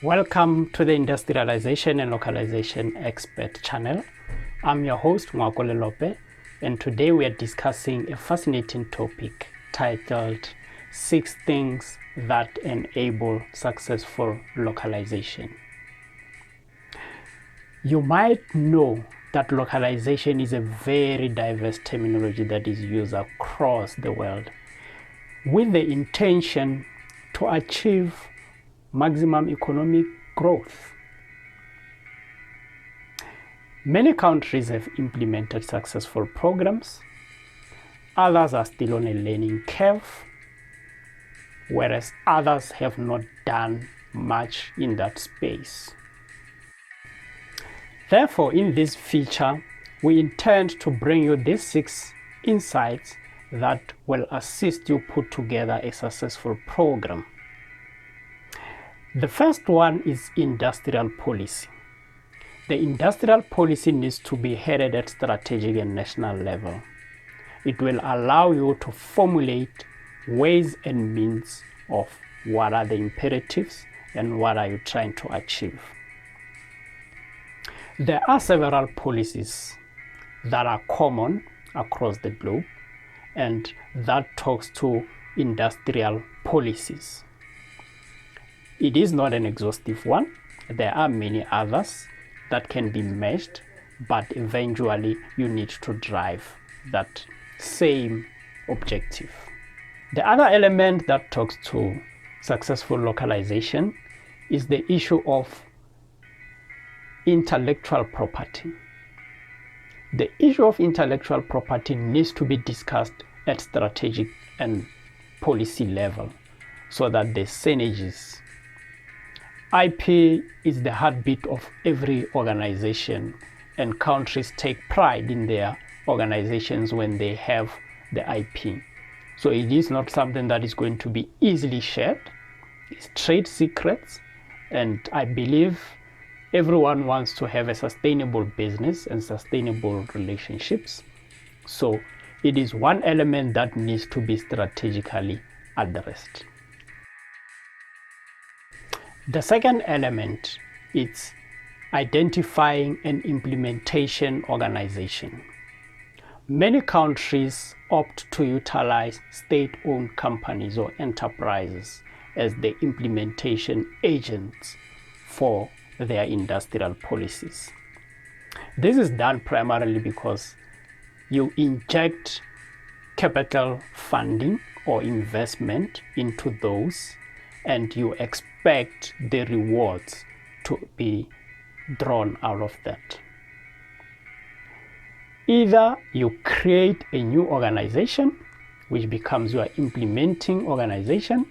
Welcome to the Industrialization and Localization Expert channel. I'm your host, Localisation, and today we are discussing a fascinating topic titled 6 Things That Enable Successful Localization. You might know that localization is a very diverse terminology that is used across the world with the intention to achieve maximum economic growth. Many countries have implemented successful programs. Others are still on a learning curve, whereas others have not done much in that space. Therefore, in this feature, we intend to bring you these 6 insights that will assist you put together a successful program. The first one is industrial policy. The industrial policy needs to be headed at strategic and national level. It will allow you to formulate ways and means of what are the imperatives and what are you trying to achieve. There are several policies that are common across the globe, and that talks to industrial policies. It is not an exhaustive one. There are many others that can be meshed, but eventually you need to drive that same objective. The other element that talks to successful localization is the issue of intellectual property. The issue of intellectual property needs to be discussed at strategic and policy level so that the synergies. IP is the heartbeat of every organization, and countries take pride in their organizations when they have the IP. So it is not something that is going to be easily shared. It's trade secrets, and I believe everyone wants to have a sustainable business and sustainable relationships. So it is one element that needs to be strategically addressed. The second element is identifying an implementation organization. Many countries opt to utilize state-owned companies or enterprises as the implementation agents for their industrial policies. This is done primarily because you inject capital funding or investment into those, and you expect the rewards to be drawn out of that. Either you create a new organization, which becomes your implementing organization,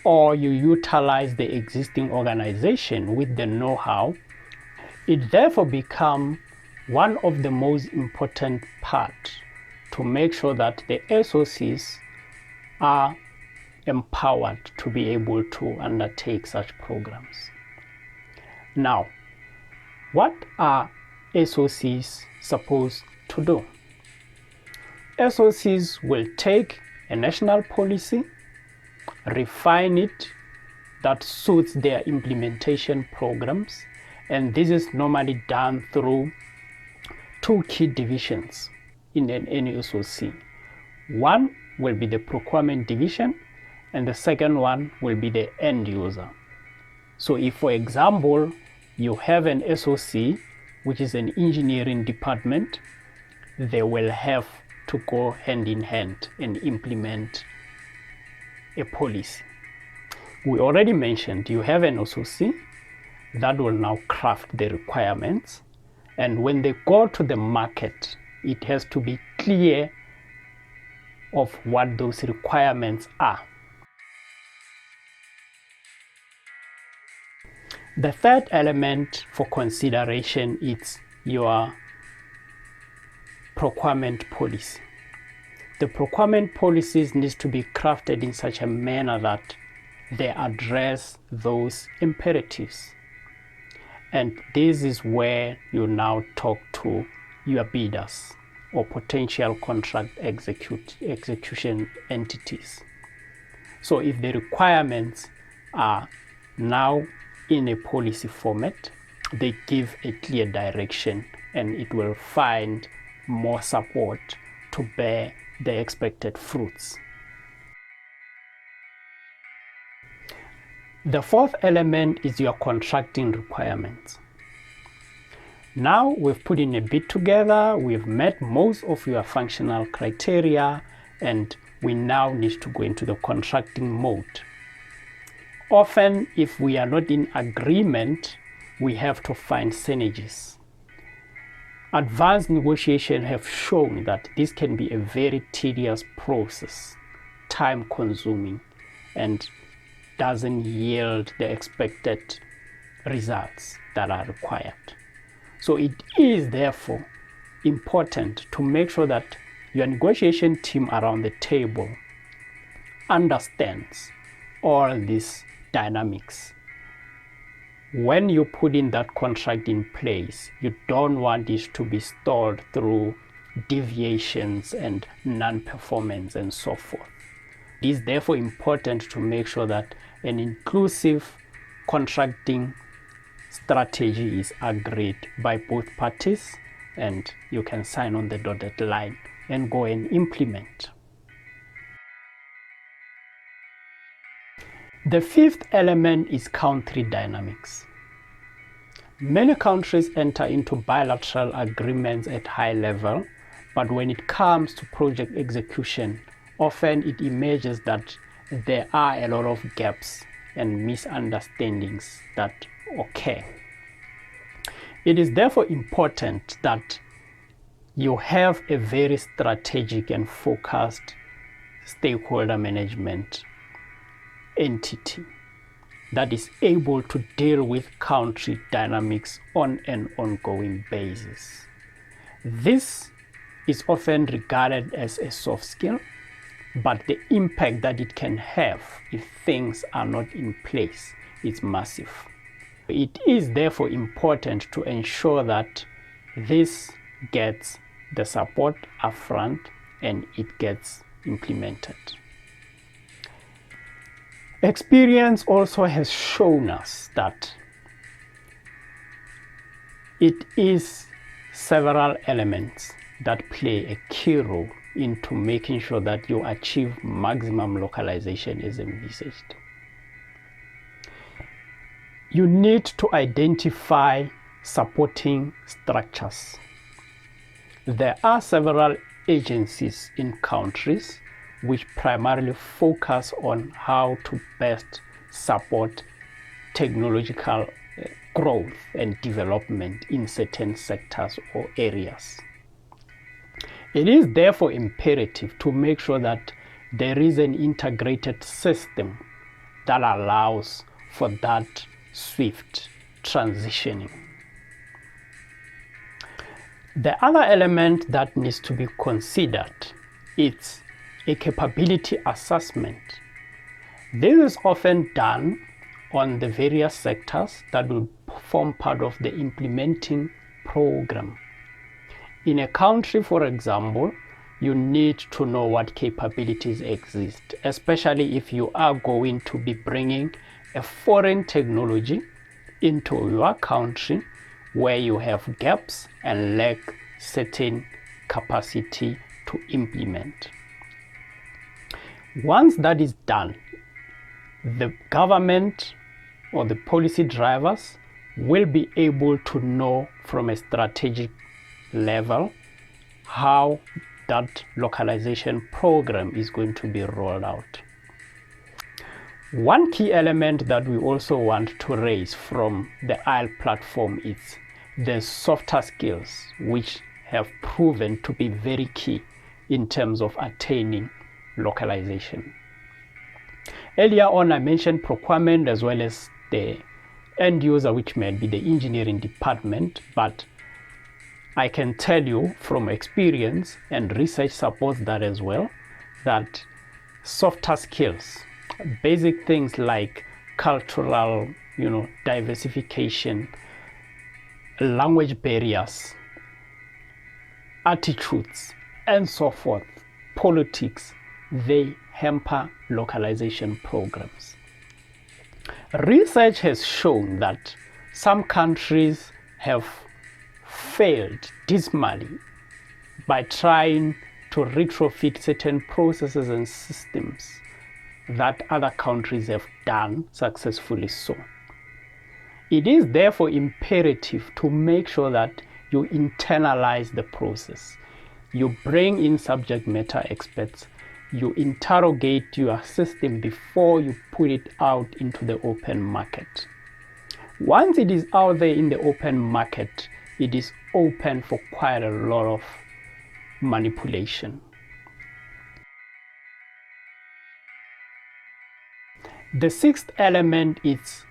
or you utilize the existing organization with the know-how. It therefore becomes one of the most important parts to make sure that the SOCs are empowered to be able to undertake such programs. Now, what are SOCs supposed to do? SOCs will take a national policy, refine it that suits their implementation programs, and this is normally done through 2 key divisions in any SOC. One will be the procurement division, and the second one will be the end user. So if, for example, you have an SOC, which is an engineering department, they will have to go hand in hand and implement a policy. We already mentioned you have an SOC that will now craft the requirements, and when they go to the market, it has to be clear of what those requirements are. The third element for consideration is your procurement policy. The procurement policies need to be crafted in such a manner that they address those imperatives. And this is where you now talk to your bidders or potential contract execution entities. So if the requirements are now in a policy format, they give a clear direction and it will find more support to bear the expected fruits. The fourth element is your contracting requirements. Now we've put in a bid together, we've met most of your functional criteria, and we now need to go into the contracting mode. Often, if we are not in agreement, we have to find synergies. Advanced negotiations have shown that this can be a very tedious process, time-consuming, and doesn't yield the expected results that are required. So it is therefore important to make sure that your negotiation team around the table understands all these dynamics. When you put in that contract in place, you don't want this to be stalled through deviations and non-performance and so forth. It is therefore important to make sure that an inclusive contracting strategy is agreed by both parties, and you can sign on the dotted line and go and implement. The fifth element is country dynamics. Many countries enter into bilateral agreements at high level, but when it comes to project execution, often it emerges that there are a lot of gaps and misunderstandings that occur. It is therefore important that you have a very strategic and focused stakeholder management entity that is able to deal with country dynamics on an ongoing basis. This is often regarded as a soft skill, but the impact that it can have if things are not in place is massive. It is therefore important to ensure that this gets the support upfront and it gets implemented. Experience also has shown us that it is several elements that play a key role into making sure that you achieve maximum localization as envisaged. You need to identify supporting structures. There are several agencies in countries which primarily focus on how to best support technological growth and development in certain sectors or areas. It is therefore imperative to make sure that there is an integrated system that allows for that swift transitioning. The other element that needs to be considered is a capability assessment. This is often done on the various sectors that will form part of the implementing program. In a country, for example, you need to know what capabilities exist, especially if you are going to be bringing a foreign technology into your country where you have gaps and lack certain capacity to implement. Once that is done, the government or the policy drivers will be able to know from a strategic level how that localization program is going to be rolled out. One key element that we also want to raise from the ILE platform is the softer skills, which have proven to be very key in terms of attaining localization. Earlier on, I mentioned procurement as well as the end user, which may be the engineering department, but I can tell you from experience, and research supports that as well, that softer skills, basic things like cultural, diversification, language barriers, attitudes, and so forth, politics, they hamper localization programs. Research has shown that some countries have failed dismally by trying to retrofit certain processes and systems that other countries have done successfully so. It is therefore imperative to make sure that you internalize the process. You bring in subject matter experts. You interrogate your system before you put it out into the open market. Once it is out there in the open market, it is open for quite a lot of manipulation. The sixth element is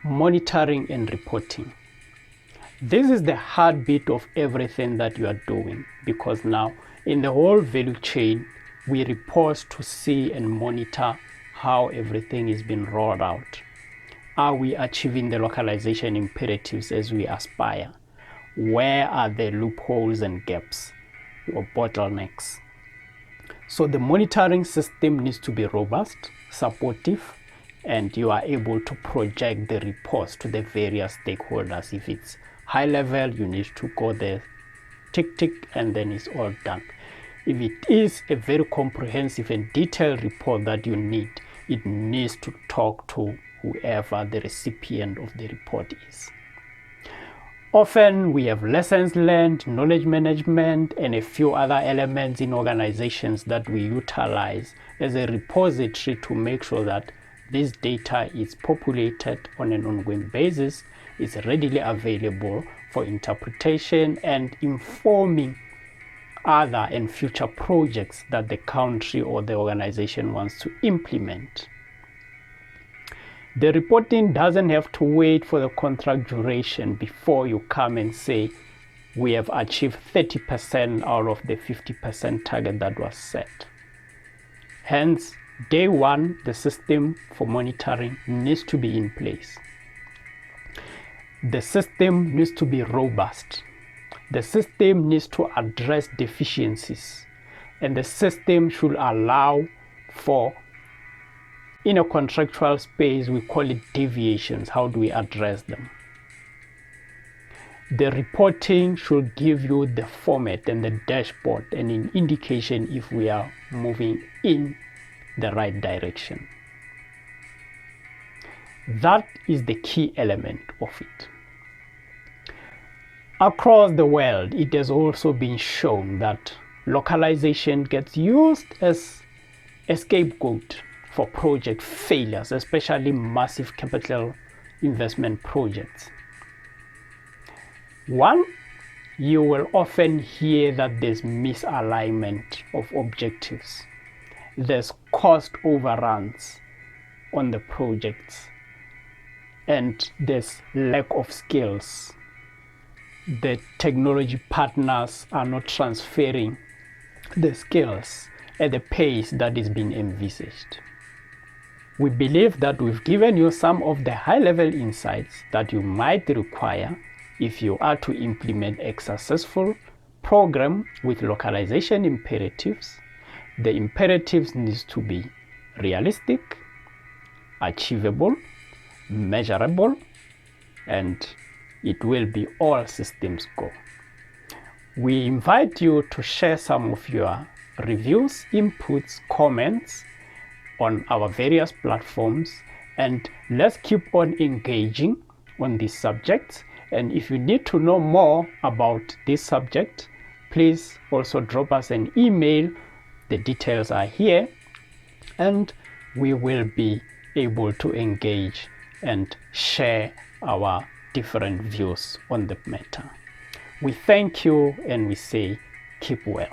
monitoring and reporting. This is the heartbeat of everything that you are doing, because now in the whole value chain, we report to see and monitor how everything is being rolled out. Are we achieving the localization imperatives as we aspire? Where are the loopholes and gaps or bottlenecks? So the monitoring system needs to be robust, supportive, and you are able to project the reports to the various stakeholders. If it's high level, you need to go there, tick, tick, and then it's all done. If it is a very comprehensive and detailed report that you need, it needs to talk to whoever the recipient of the report is. Often we have lessons learned, knowledge management, and a few other elements in organizations that we utilize as a repository to make sure that this data is populated on an ongoing basis, is readily available for interpretation and informing other and future projects that the country or the organization wants to implement. The reporting doesn't have to wait for the contract duration before you come and say, we have achieved 30% out of the 50% target that was set. Hence, day one, the system for monitoring needs to be in place. The system needs to be robust. The system needs to address deficiencies, and the system should allow for, in a contractual space, we call it deviations. How do we address them? The reporting should give you the format and the dashboard and an indication if we are moving in the right direction. That is the key element of it. Across the world, it has also been shown that localization gets used as a scapegoat for project failures, especially massive capital investment projects. One, you will often hear that there's misalignment of objectives. There's cost overruns on the projects, and there's lack of skills. The technology partners are not transferring the skills at the pace that is being envisaged. We believe that we've given you some of the high-level insights that you might require if you are to implement a successful program with localization imperatives. The imperatives need to be realistic, achievable, measurable, and it will be all systems go. We invite you to share some of your reviews, inputs, comments on our various platforms, and let's keep on engaging on these subjects. And if you need to know more about this subject, please also drop us an email. The details are here, and we will be able to engage and share our different views on the matter. We thank you and we say keep well.